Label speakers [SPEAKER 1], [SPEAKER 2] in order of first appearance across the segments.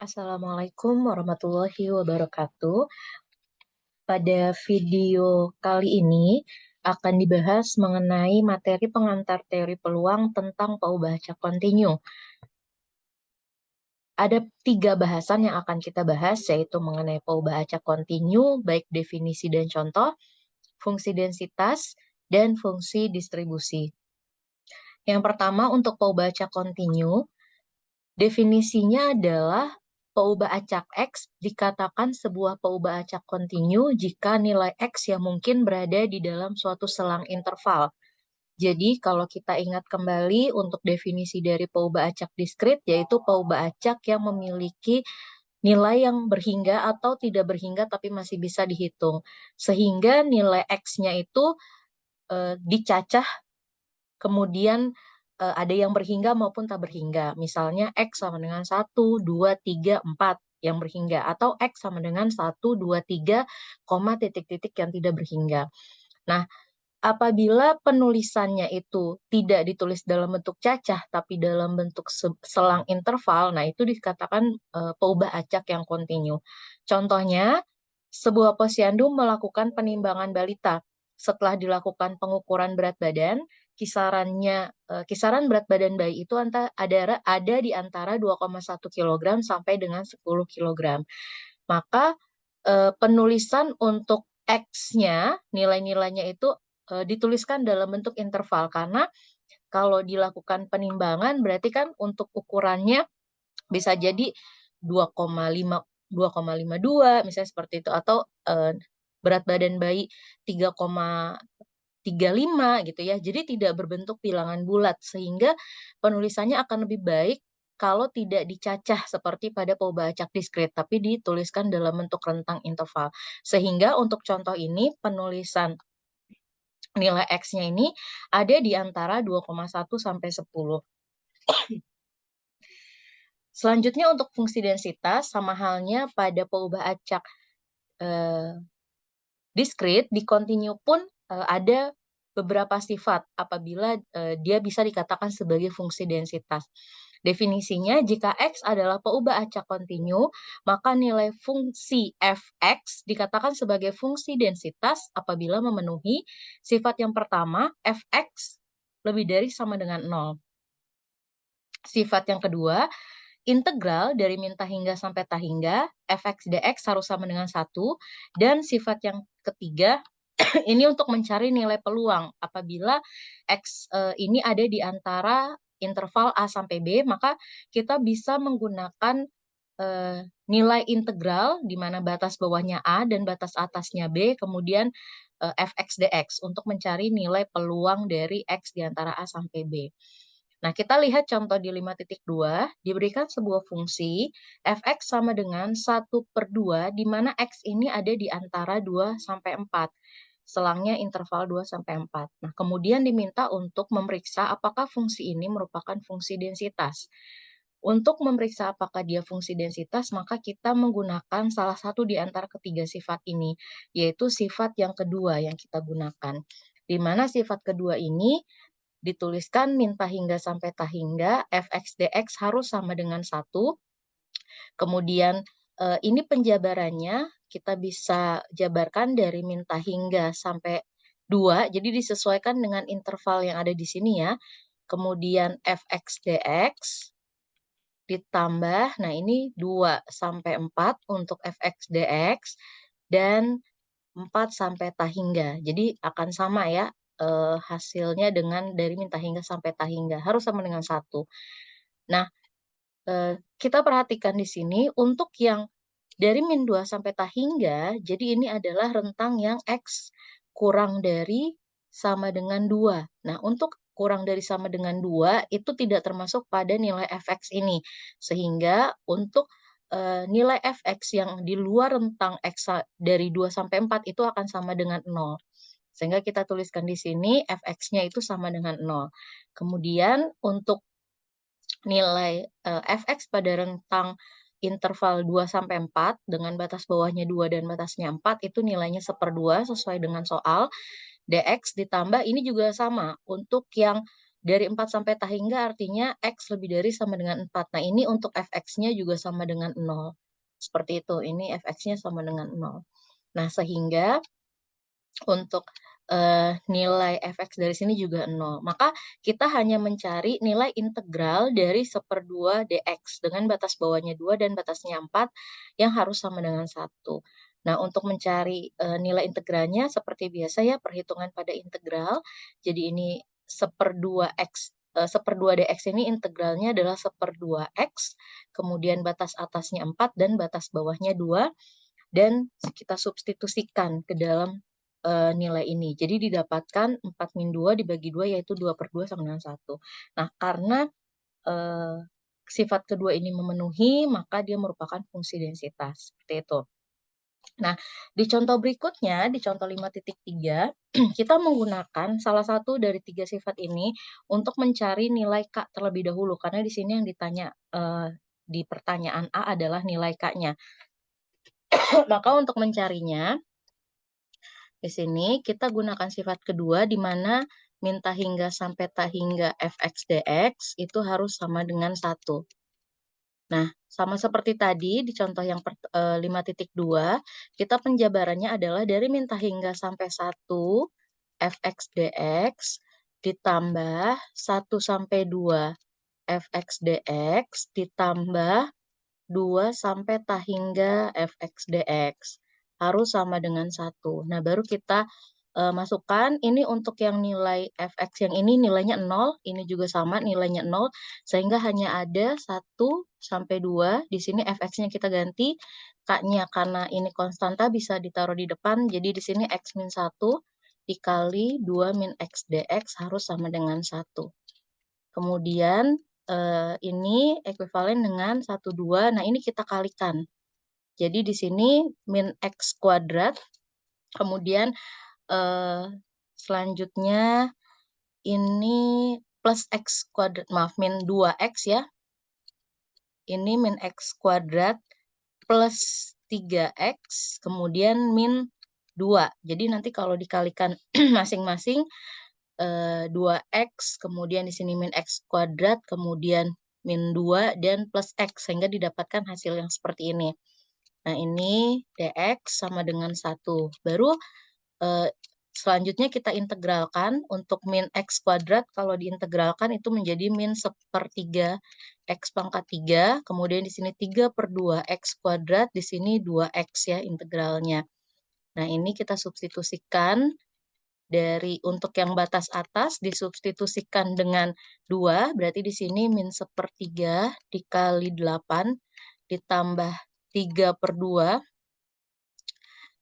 [SPEAKER 1] Assalamualaikum warahmatullahi wabarakatuh. Pada video kali ini akan dibahas mengenai materi pengantar teori peluang tentang paubaca kontinu. Ada 3 bahasan yang akan kita bahas, yaitu mengenai paubaca kontinu, baik definisi dan contoh, fungsi densitas, dan fungsi distribusi. Yang pertama untuk paubaca kontinu, definisinya adalah paubah acak X dikatakan sebuah paubah acak kontinu jika nilai X yang mungkin berada di dalam suatu selang interval. Jadi kalau kita ingat kembali untuk definisi dari paubah acak diskrit, yaitu paubah acak yang memiliki nilai yang berhingga atau tidak berhingga tapi masih bisa dihitung. Sehingga nilai X-nya itu dicacah, kemudian ada yang berhingga maupun tak berhingga. Misalnya X sama dengan 1, 2, 3, 4 yang berhingga. Atau X sama dengan 1, 2, 3, titik-titik yang tidak berhingga. Nah, apabila penulisannya itu tidak ditulis dalam bentuk cacah, tapi dalam bentuk selang interval, nah itu dikatakan paubah acak yang kontinu. Contohnya, sebuah posyandu melakukan penimbangan balita. Setelah dilakukan pengukuran berat badan, kisaran berat badan bayi itu ada di antara 2,1 kg sampai dengan 10 kg. Maka penulisan untuk X-nya, nilai-nilainya itu dituliskan dalam bentuk interval, karena kalau dilakukan penimbangan berarti kan untuk ukurannya bisa jadi 2,5 2,52 misalnya seperti itu, atau berat badan bayi 3,35 gitu ya. Jadi tidak berbentuk bilangan bulat, sehingga penulisannya akan lebih baik kalau tidak dicacah seperti pada paubah acak diskrit, tapi dituliskan dalam bentuk rentang interval. Sehingga untuk contoh ini penulisan nilai X-nya ini ada di antara 2,1 sampai 10. Selanjutnya untuk fungsi densitas, sama halnya pada paubah acak eh, diskrit, di kontinu pun ada beberapa sifat apabila dia bisa dikatakan sebagai fungsi densitas. Definisinya, jika X adalah paubah acak kontinu, maka nilai fungsi Fx dikatakan sebagai fungsi densitas apabila memenuhi sifat yang pertama, Fx lebih dari sama dengan 0. Sifat yang kedua, integral dari min hingga sampai hingga, Fx dx harus sama dengan 1. Dan sifat yang ketiga, ini untuk mencari nilai peluang. Apabila X ini ada di antara interval A sampai B, maka kita bisa menggunakan nilai integral, di mana batas bawahnya A dan batas atasnya B, kemudian Fx dx untuk mencari nilai peluang dari X di antara A sampai B. Nah, kita lihat contoh di 5.2, diberikan sebuah fungsi Fx sama dengan 1/2, di mana X ini ada di antara 2 sampai 4. Selangnya interval 2 sampai 4. Nah, kemudian diminta untuk memeriksa apakah fungsi ini merupakan fungsi densitas. Untuk memeriksa apakah dia fungsi densitas, maka kita menggunakan salah satu di antara ketiga sifat ini, yaitu sifat yang kedua yang kita gunakan. Di mana sifat kedua ini dituliskan min hingga sampai hingga, Fx dx harus sama dengan 1. Kemudian ini penjabarannya kita bisa jabarkan dari min hingga sampai 2, jadi disesuaikan dengan interval yang ada di sini ya. Kemudian Fx dx ditambah, nah ini 2 sampai 4 untuk Fx dx, dan 4 sampai hingga. Jadi akan sama ya hasilnya dengan dari min hingga sampai hingga, harus sama dengan 1. Nah, kita perhatikan di sini untuk yang dari min 2 sampai hingga, jadi ini adalah rentang yang X kurang dari sama dengan 2. Nah, untuk kurang dari sama dengan 2 itu tidak termasuk pada nilai Fx ini. Sehingga untuk nilai Fx yang di luar rentang X dari 2 sampai 4 itu akan sama dengan 0. Sehingga kita tuliskan di sini Fx-nya itu sama dengan 0. Kemudian untuk nilai Fx pada rentang interval 2 sampai 4 dengan batas bawahnya 2 dan batasnya 4 itu nilainya 1/2 sesuai dengan soal. Dx ditambah ini juga sama untuk yang Dari 4 sampai tak hingga artinya X lebih dari sama dengan 4. Nah, ini untuk fx-nya juga sama dengan 0. Seperti itu, ini fx-nya sama dengan 0. Nah, sehingga untuk nilai fx dari sini juga 0. Maka kita hanya mencari nilai integral dari 1/2 dx dengan batas bawahnya 2 dan batasnya 4 yang harus sama dengan 1. Nah, untuk mencari nilai integralnya seperti biasa ya, perhitungan pada integral. Jadi ini 1/2 x 1/2 dx ini integralnya adalah 1/2 x, kemudian batas atasnya 4 dan batas bawahnya 2, dan kita substitusikan ke dalam nilai ini. Jadi didapatkan 4-2 dibagi 2 yaitu 2/2 sama dengan 1. Nah, karena sifat kedua ini memenuhi, maka dia merupakan fungsi densitas, seperti itu. Nah, di contoh berikutnya, di contoh 5.3, kita menggunakan salah satu dari 3 sifat ini untuk mencari nilai K terlebih dahulu, karena di sini yang ditanya di pertanyaan A adalah nilai K-nya. Maka untuk mencarinya, di sini kita gunakan sifat kedua di mana min tak hingga sampai tak hingga fx dx itu harus sama dengan 1. Nah, sama seperti tadi di contoh yang 5.2, kita penjabarannya adalah dari min tak hingga sampai 1 fx dx ditambah 1 sampai 2 fx dx ditambah 2 sampai tak hingga fx dx. Harus sama dengan 1. Nah, baru kita masukkan ini untuk yang nilai fx yang ini nilainya 0, ini juga sama nilainya 0, sehingga hanya ada 1 sampai 2. Di sini fx-nya kita ganti, K-nya karena ini konstanta bisa ditaruh di depan, jadi di sini x min 1 dikali 2 min x dx harus sama dengan 1. Kemudian ini ekuivalen dengan 1, 2. Nah, ini kita kalikan. Jadi di sini min x kuadrat, kemudian selanjutnya ini plus x kuadrat, maaf, min 2x ya. Ini min x kuadrat plus 3x, kemudian min 2. Jadi nanti kalau dikalikan masing-masing 2x, kemudian di sini min x kuadrat, kemudian min 2 dan plus x, sehingga didapatkan hasil yang seperti ini. Nah, ini dx sama dengan 1. Baru selanjutnya kita integralkan untuk min x kuadrat, kalau diintegralkan itu menjadi min 1/3 x pangkat 3, kemudian di sini 3/2 x kuadrat, di sini 2x ya integralnya. Nah, ini kita substitusikan. Untuk yang batas atas disubstitusikan dengan 2, berarti di sini min 1/3 dikali 8 ditambah 3/2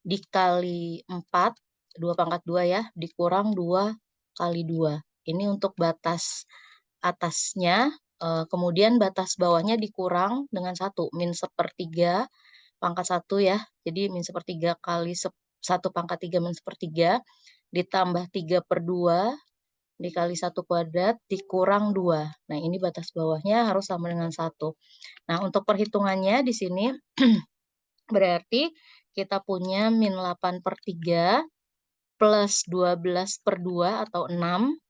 [SPEAKER 1] dikali 4, 2 pangkat 2 ya, dikurang 2 kali 2. Ini untuk batas atasnya, kemudian batas bawahnya dikurang dengan 1, min 1/3 pangkat 1 ya, jadi min 1/3 kali 1 pangkat 3 min 1/3 ditambah 3/2 dikali 1 kuadrat dikurang 2. Nah, ini batas bawahnya harus sama dengan 1. Nah, untuk perhitungannya di sini berarti kita punya min 8/3 plus 12/2 atau 6,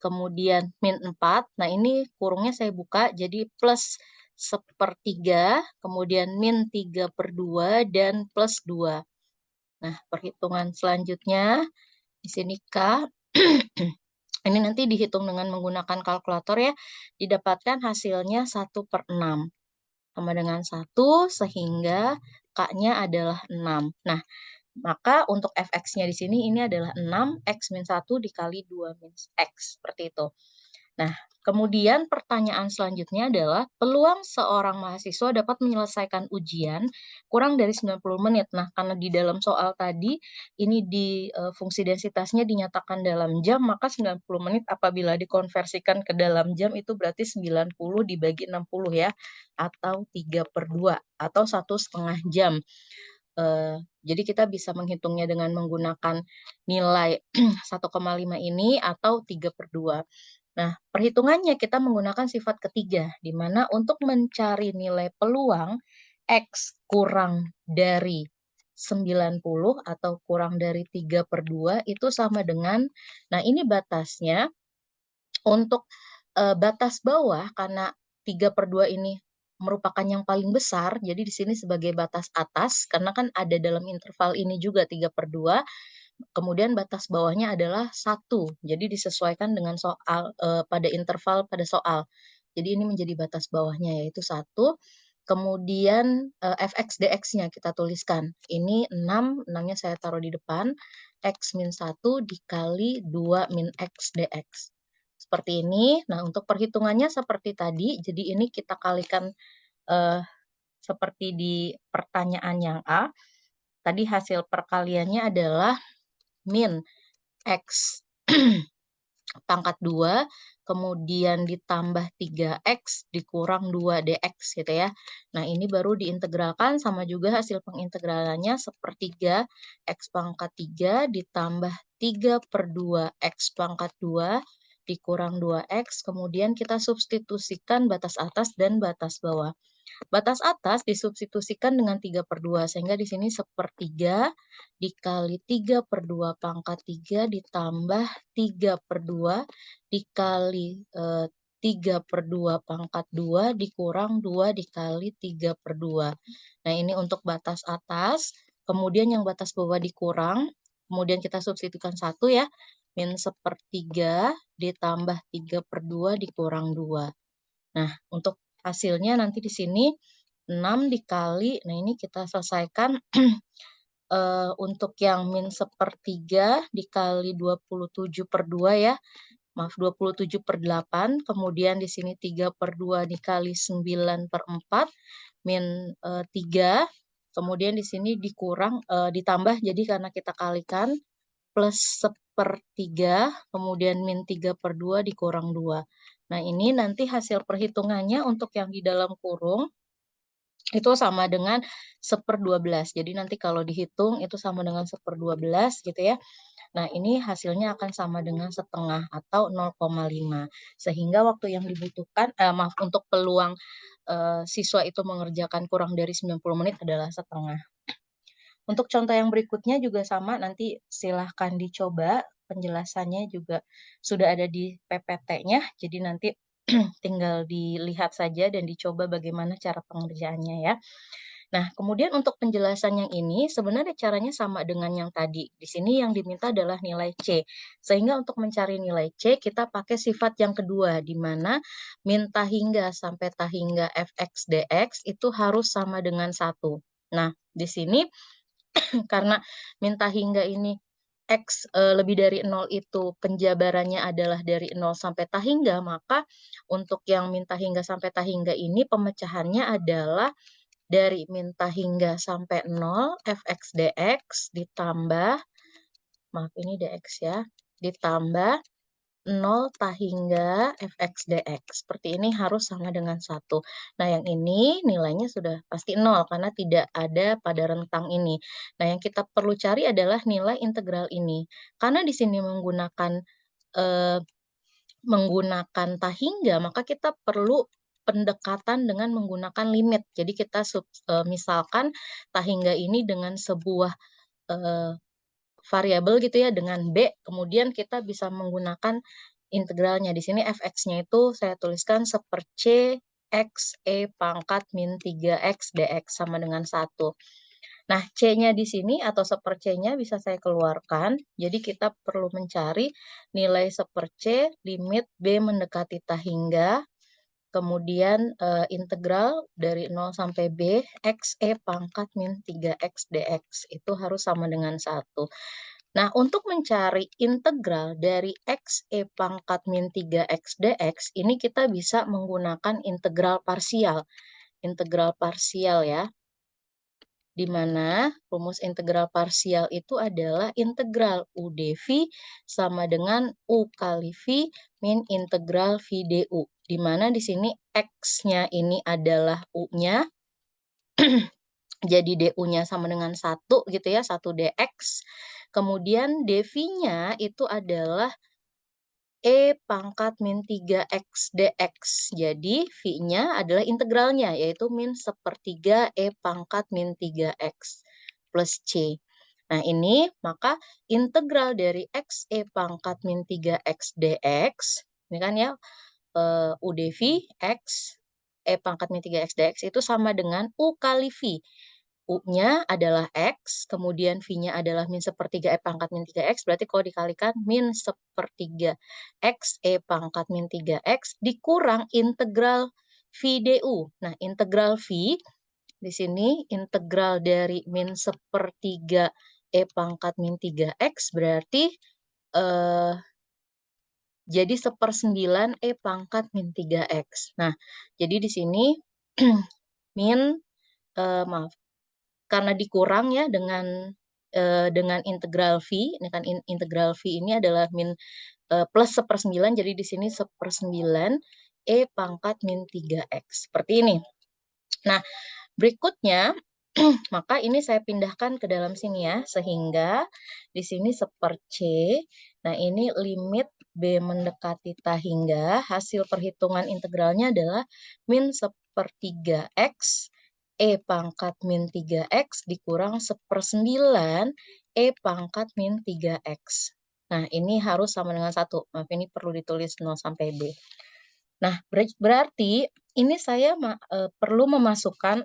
[SPEAKER 1] kemudian min 4. Nah, ini kurungnya saya buka, jadi plus 1/3, kemudian min 3/2 dan plus 2. Nah, perhitungan selanjutnya di sini K. Ini nanti dihitung dengan menggunakan kalkulator ya. Didapatkan hasilnya 1/6 sama dengan 1, sehingga K-nya adalah 6. Nah, maka untuk fx-nya di sini ini adalah 6, x min 1 dikali 2 min x, seperti itu. Nah, kemudian pertanyaan selanjutnya adalah peluang seorang mahasiswa dapat menyelesaikan ujian kurang dari 90 menit. Nah, karena di dalam soal tadi ini di fungsi densitasnya dinyatakan dalam jam, maka 90 menit apabila dikonversikan ke dalam jam itu berarti 90 dibagi 60 ya, atau 3/2 atau 1,5 jam. Jadi kita bisa menghitungnya dengan menggunakan nilai 1,5 ini atau 3/2. Nah, perhitungannya kita menggunakan sifat ketiga, di mana untuk mencari nilai peluang X kurang dari 90 atau kurang dari 3/2 itu sama dengan, nah ini batasnya, Untuk, batas bawah karena 3/2 ini merupakan yang paling besar, jadi di sini sebagai batas atas karena kan ada dalam interval ini juga 3/2, kemudian batas bawahnya adalah 1. Jadi disesuaikan dengan soal, pada interval pada soal. Jadi ini menjadi batas bawahnya yaitu 1, kemudian, fx dx-nya kita tuliskan. Ini 6, 6-nya saya taruh di depan, x min 1 dikali 2 min x dx. Seperti ini. Nah, untuk perhitungannya seperti tadi, jadi ini kita kalikan, eee, seperti di pertanyaan yang A, tadi hasil perkaliannya adalah min X pangkat 2, kemudian ditambah 3X dikurang 2 dx gitu ya. Nah, ini baru diintegralkan sama juga hasil pengintegralannya sepertiga X pangkat 3 ditambah 3/2 X pangkat 2 dikurang 2X, kemudian kita substitusikan batas atas dan batas bawah. Batas atas disubstitusikan dengan 3/2 sehingga di sini sepertiga dikali 3/2 pangkat 3 ditambah 3/2 dikali, 3/2 pangkat 2 dikurang 2 dikali 3/2. Nah, ini untuk batas atas, kemudian yang batas bawah dikurang, kemudian kita substitusikan 1 ya, min sepertiga ditambah 3/2 dikurang 2. Nah, untuk hasilnya nanti di sini 6 dikali, nah ini kita selesaikan, untuk yang min sepertiga dikali 27/2 ya, maaf 27/8, kemudian di sini 3/2 dikali 9/4, min, 3, kemudian di sini dikurang, ditambah jadi karena kita kalikan, plus sepertiga, kemudian min 3/2 dikurang 2. Nah, ini nanti hasil perhitungannya untuk yang di dalam kurung, itu sama dengan 1/12. Jadi nanti kalau dihitung itu sama dengan 1/12 gitu ya. Nah, ini hasilnya akan sama dengan setengah atau 0,5. Sehingga waktu yang dibutuhkan maaf, untuk peluang, siswa itu mengerjakan kurang dari 90 menit adalah setengah. Untuk contoh yang berikutnya juga sama, nanti silahkan dicoba, penjelasannya juga sudah ada di PPT-nya, jadi nanti tinggal dilihat saja dan dicoba bagaimana cara pengerjaannya ya. Nah, kemudian untuk penjelasan yang ini sebenarnya caranya sama dengan yang tadi. Di sini yang diminta adalah nilai C. Sehingga untuk mencari nilai C, kita pakai sifat yang kedua, di mana min tahingga sampai tahingga fx dx itu harus sama dengan 1. Nah, di sini karena minta hingga ini X, lebih dari 0 itu penjabarannya adalah dari 0 sampai tahingga, maka untuk yang minta hingga sampai tahingga ini pemecahannya adalah dari minta hingga sampai 0 fx dx ditambah, maaf ini dx ya, ditambah 0 tahingga fx dx. Seperti ini harus sama dengan 1. Nah, yang ini nilainya sudah pasti 0 karena tidak ada pada rentang ini. Nah, yang kita perlu cari adalah nilai integral ini. Karena di sini eee, menggunakan tahingga, maka kita perlu pendekatan dengan menggunakan limit. Jadi kita misalkan tahingga ini dengan sebuah, eee variabel gitu ya dengan B, kemudian kita bisa menggunakan integralnya. Di sini fx-nya itu saya tuliskan C x e pangkat min 3x dx sama dengan 1. Nah, C-nya di sini atau C-nya bisa saya keluarkan. Jadi kita perlu mencari nilai C limit B mendekati tahingga, kemudian, integral dari 0 sampai B, x e pangkat min 3x dx, itu harus sama dengan 1. Nah, untuk mencari integral dari x e pangkat min 3x dx, ini kita bisa menggunakan integral parsial. Integral parsial ya, di mana rumus integral parsial itu adalah integral U dV sama dengan U kali V min integral V du. Di mana di sini X-nya ini adalah U-nya, jadi du-nya sama dengan 1 gitu ya, 1 dx. Kemudian dv-nya itu adalah E pangkat min 3x dx. Jadi V-nya adalah integralnya, yaitu min sepertiga E pangkat min 3x plus C. Nah, ini maka integral dari x E pangkat min 3x dx Ini kan ya, UdV X E pangkat min 3X dx itu sama dengan U kali V. U-nya adalah X, kemudian V-nya adalah min sepertiga E pangkat min 3X, berarti kalau dikalikan min sepertiga X E pangkat min 3X dikurang integral V du. Nah, integral V di sini integral dari min sepertiga E pangkat min 3X berarti jadi 1/9 E pangkat min 3X. Nah, jadi di sini min, maaf, karena dikurang ya dengan integral V, ini kan integral V ini adalah min plus 1/9, jadi di sini 1/9 E pangkat min 3X. Seperti ini. Nah, berikutnya, maka ini saya pindahkan ke dalam sini ya, sehingga di sini 1/C. Nah, ini limit B mendekati tak hingga, hasil perhitungan integralnya adalah min 1/3 X E pangkat min 3X dikurang 1/9 E pangkat min 3X. Nah, ini harus sama dengan 1. Maaf, ini perlu ditulis 0 sampai B. Nah, berarti ini saya perlu memasukkan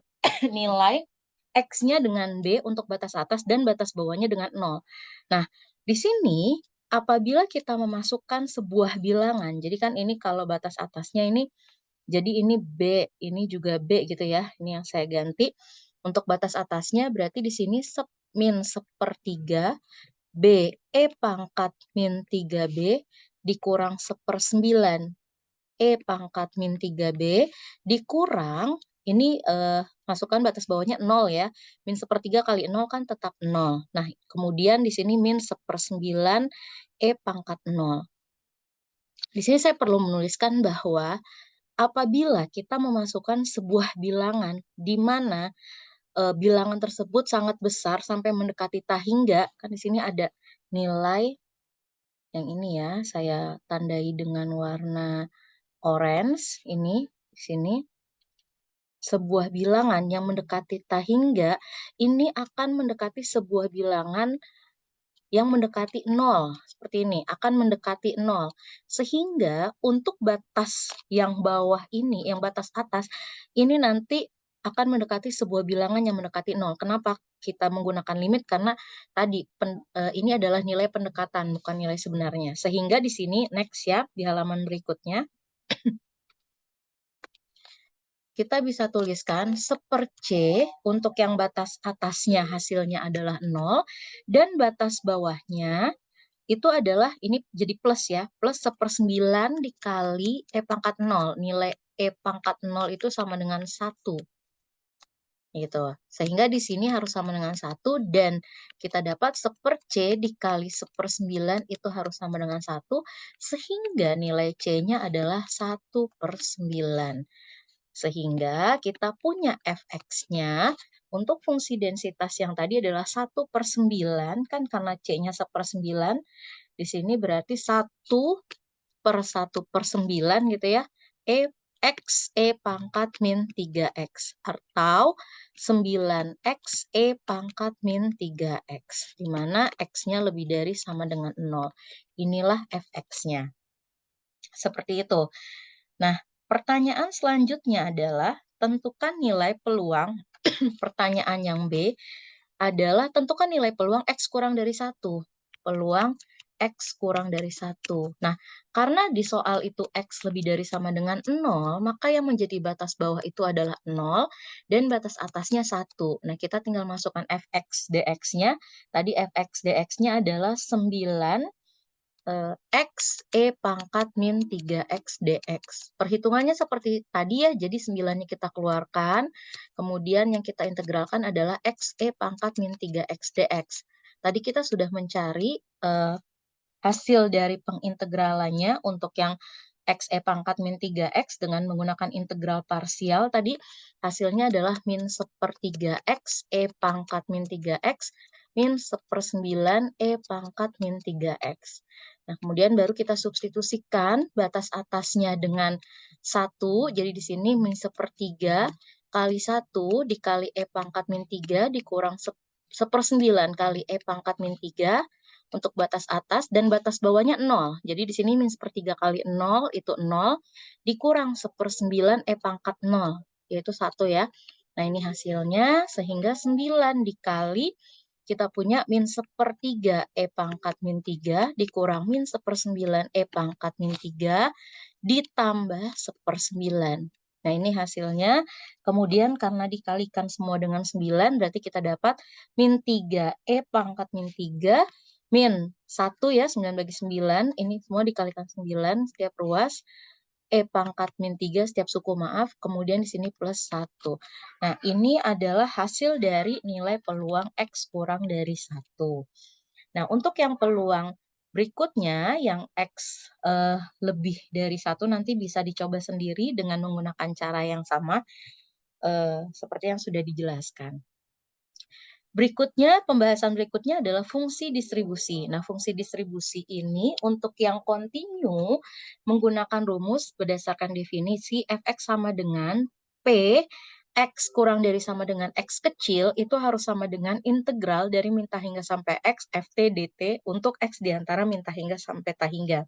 [SPEAKER 1] nilai X-nya dengan B untuk batas atas dan batas bawahnya dengan 0. Nah, di sini apabila kita memasukkan sebuah bilangan, jadi kan ini kalau batas atasnya ini, jadi ini B, ini juga B gitu ya, ini yang saya ganti. Untuk batas atasnya berarti di sini min 1/3 B E pangkat min 3B dikurang 1/9 E pangkat min 3B dikurang, ini masukkan batas bawahnya 0 ya, min 1/3 kali 0 kan tetap 0. Nah, kemudian di sini min 1/9 E pangkat 0. Di sini saya perlu menuliskan bahwa apabila kita memasukkan sebuah bilangan di mana bilangan tersebut sangat besar sampai mendekati tak hingga, kan di sini ada nilai yang ini ya, saya tandai dengan warna orange ini di sini. Sebuah bilangan yang mendekati tak hingga ini akan mendekati sebuah bilangan yang mendekati 0, seperti ini, akan mendekati 0. Sehingga untuk batas yang bawah ini, yang batas atas, ini nanti akan mendekati sebuah bilangan yang mendekati 0. Kenapa kita menggunakan limit? Karena tadi ini adalah nilai pendekatan, bukan nilai sebenarnya. Sehingga di sini, next ya, di halaman berikutnya, kita bisa tuliskan 1/C untuk yang batas atasnya hasilnya adalah 0, dan batas bawahnya itu adalah, ini jadi plus ya, plus 1/9 dikali E pangkat 0. Nilai E pangkat 0 itu sama dengan 1. Gitu. Sehingga di sini harus sama dengan 1, dan kita dapat 1/C dikali 1/9 itu harus sama dengan 1, sehingga nilai C-nya adalah 1/9. Sehingga kita punya Fx-nya untuk fungsi densitas yang tadi adalah 1/9, kan karena C-nya 1/9, di sini berarti 1/1/9 gitu ya, X E pangkat min 3X, atau 9X E pangkat min 3X, di mana X-nya lebih dari sama dengan 0. Inilah Fx-nya. Seperti itu. Nah, pertanyaan selanjutnya adalah tentukan nilai peluang. Pertanyaan yang B adalah tentukan nilai peluang X kurang dari 1. Peluang X kurang dari 1. Nah, karena di soal itu X lebih dari sama dengan 0, maka yang menjadi batas bawah itu adalah 0 dan batas atasnya 1. Nah, kita tinggal masukkan Fx dx-nya. Tadi Fx dx-nya adalah 9 X E pangkat min 3X dx. Perhitungannya seperti tadi ya, jadi 9-nya kita keluarkan, kemudian yang kita integralkan adalah X E pangkat min 3X dx. Tadi kita sudah mencari hasil dari pengintegralannya untuk yang X E pangkat min 3X dengan menggunakan integral parsial tadi, hasilnya adalah min 1/3 X E pangkat min 3X min 1/9 E pangkat min 3X. Nah, kemudian baru kita substitusikan batas atasnya dengan 1, jadi di sini min 1/3 kali 1 dikali E pangkat min 3 dikurang 1/9 kali E pangkat min 3, untuk batas atas dan batas bawahnya 0. Jadi di sini min sepertiga kali 0 itu 0, dikurang 1/9 E pangkat 0, yaitu 1 ya. Nah ini hasilnya, sehingga 9 dikali kita punya min sepertiga E pangkat min 3 dikurang min 1/9 E pangkat min 3 ditambah 1/9. Nah, ini hasilnya. Kemudian karena dikalikan semua dengan 9, berarti kita dapat min 3E pangkat min 3, min 1 ya, 9 bagi 9, ini semua dikalikan 9 setiap ruas, E pangkat min 3 setiap suku, maaf, kemudian di sini plus 1. Nah, ini adalah hasil dari nilai peluang X kurang dari 1. Nah, untuk yang peluang berikutnya, yang X lebih dari 1 nanti bisa dicoba sendiri dengan menggunakan cara yang sama, seperti yang sudah dijelaskan. Berikutnya, pembahasan berikutnya adalah fungsi distribusi. Nah, fungsi distribusi ini untuk yang kontinu menggunakan rumus berdasarkan definisi Fx sama dengan P, X kurang dari sama dengan X kecil, itu harus sama dengan integral dari min hingga sampai X, Ft dt, untuk X di antara min hingga sampai hingga.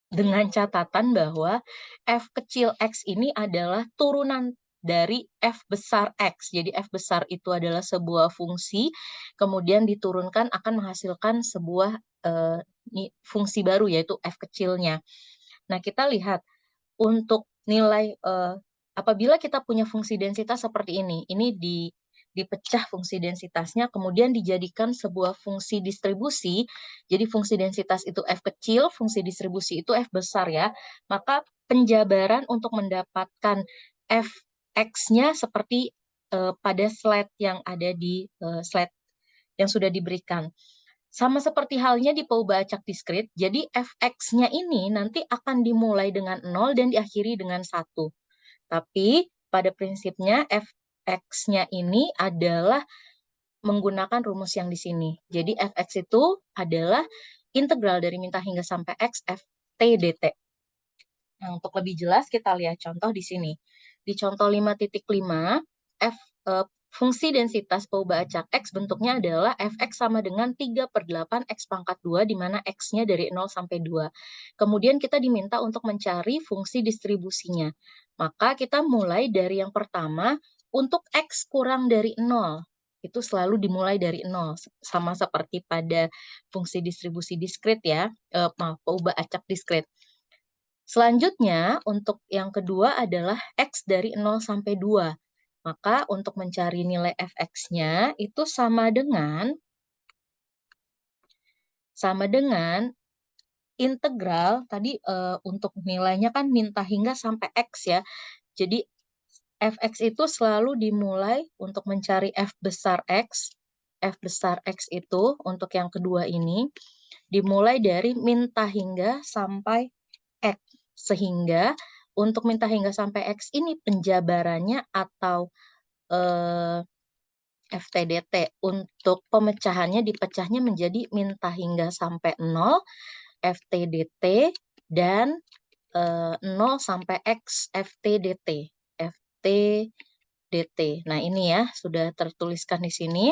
[SPEAKER 1] Dengan catatan bahwa F kecil X ini adalah turunan dari F besar X. Jadi F besar itu adalah sebuah fungsi, kemudian diturunkan akan menghasilkan sebuah fungsi baru, yaitu F kecilnya. Nah, kita lihat untuk nilai apabila kita punya fungsi densitas seperti ini dipecah fungsi densitasnya, kemudian dijadikan sebuah fungsi distribusi. Jadi fungsi densitas itu F kecil, fungsi distribusi itu F besar ya. Maka penjabaran untuk mendapatkan Fx-nya seperti pada slide yang ada di slide yang sudah diberikan. Sama seperti halnya di peubah acak diskrit, jadi Fx-nya ini nanti akan dimulai dengan 0 dan diakhiri dengan 1. Tapi pada prinsipnya Fx-nya ini adalah menggunakan rumus yang di sini. Jadi Fx itu adalah integral dari min hingga sampai X Ft dt. Nah, untuk lebih jelas kita lihat contoh di sini. Di contoh 5.5, fungsi densitas peubah acak X bentuknya adalah Fx sama dengan 3/8 X pangkat 2, di mana X-nya dari 0 sampai 2. Kemudian kita diminta untuk mencari fungsi distribusinya. Maka kita mulai dari yang pertama, untuk X kurang dari 0. Itu selalu dimulai dari 0. Sama seperti pada fungsi distribusi diskrit ya, peubah acak diskrit. Selanjutnya, untuk yang kedua adalah X dari 0 sampai 2. Maka untuk mencari nilai Fx-nya itu sama dengan integral, tadi untuk nilainya kan min hingga sampai X ya. Jadi Fx itu selalu dimulai untuk mencari F besar X. F besar X itu untuk yang kedua ini dimulai dari min hingga sampai X. Sehingga untuk min hingga sampai X ini penjabarannya atau Ft dt untuk pemecahannya dipecahnya menjadi min hingga sampai 0, Ft dt, dan 0 sampai X Ft dt. Ft dt. Nah, ini ya sudah tertuliskan di sini.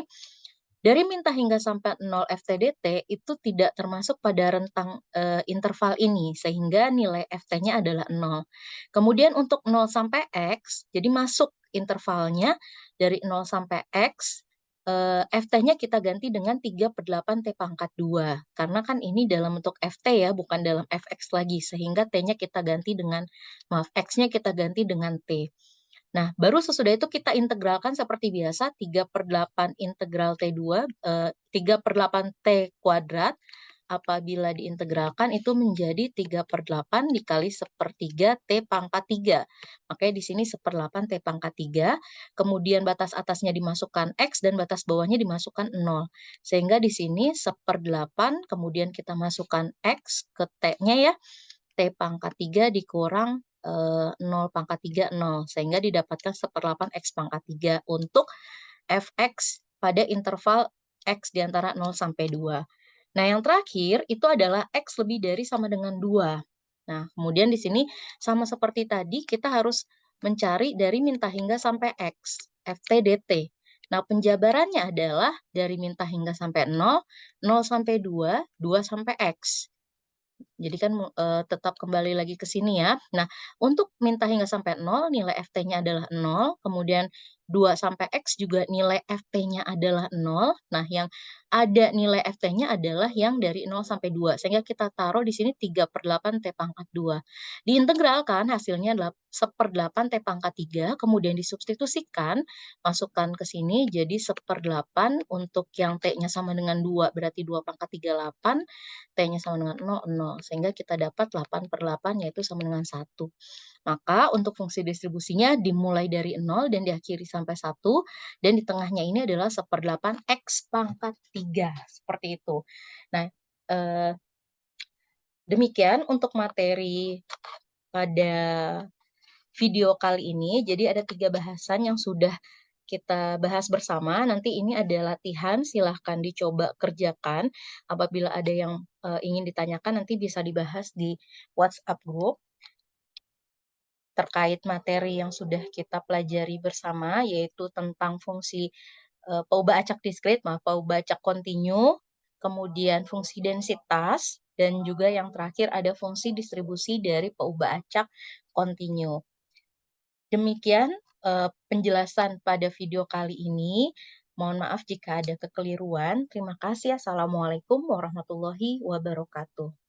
[SPEAKER 1] Dari min hingga sampai 0 Ft dt itu tidak termasuk pada rentang interval ini, sehingga nilai Ft-nya adalah 0. Kemudian untuk 0 sampai X, jadi masuk intervalnya dari 0 sampai X, Ft-nya kita ganti dengan 3/8 T pangkat 2. Karena kan ini dalam bentuk Ft ya, bukan dalam Fx lagi, sehingga T-nya kita ganti dengan, X-nya kita ganti dengan T. Nah, baru sesudah itu kita integralkan seperti biasa, 3/8 integral T2, 3/8 T kuadrat, apabila diintegralkan itu menjadi 3/8 dikali 1/3 T pangkat 3. Makanya di sini 1/8 T pangkat 3, kemudian batas atasnya dimasukkan X dan batas bawahnya dimasukkan 0. Sehingga di sini 1/8, kemudian kita masukkan X ke T-nya ya, T pangkat 3 dikurang 0 pangkat 3, 0. Sehingga didapatkan 1/8 X pangkat 3 untuk Fx pada interval X di antara 0 sampai 2. Nah, yang terakhir itu adalah X lebih dari sama dengan 2. Nah, kemudian di sini sama seperti tadi, kita harus mencari dari min hingga sampai X, Ft dt. Nah, penjabarannya adalah dari minta hingga sampai 0 sampai 2 sampai X. Jadi kan, tetap kembali lagi ke sini ya. Nah, untuk minta hingga sampai 0 nilai FT-nya adalah 0, kemudian 2 sampai X juga nilai FT-nya adalah 0. Nah, yang ada nilai FT-nya adalah yang dari 0 sampai 2, sehingga kita taruh di sini 3/8 T pangkat 2. Diintegralkan hasilnya adalah 1/8 T pangkat 3, kemudian disubstitusikan, masukkan ke sini jadi 1/8 untuk yang T-nya sama dengan 2 berarti 2/38, T-nya sama dengan 0, 0, sehingga kita dapat 8/8 yaitu sama dengan 1. Maka untuk fungsi distribusinya dimulai dari 0 dan diakhiri sampai 1, dan di tengahnya ini adalah 1/8 X pangkat 3, seperti itu. Nah, eee, demikian untuk materi pada video kali ini. Jadi ada 3 bahasan yang sudah kita bahas bersama. Nanti ini ada latihan, silahkan dicoba kerjakan. Apabila ada yang, ingin ditanyakan nanti bisa dibahas di WhatsApp group terkait materi yang sudah kita pelajari bersama, yaitu tentang fungsi, peubah acak diskrit, peubah acak kontinu, kemudian fungsi densitas, dan juga yang terakhir ada fungsi distribusi dari peubah acak kontinu. Demikian, penjelasan pada video kali ini. Mohon maaf jika ada kekeliruan. Terima kasih. Assalamualaikum warahmatullahi wabarakatuh.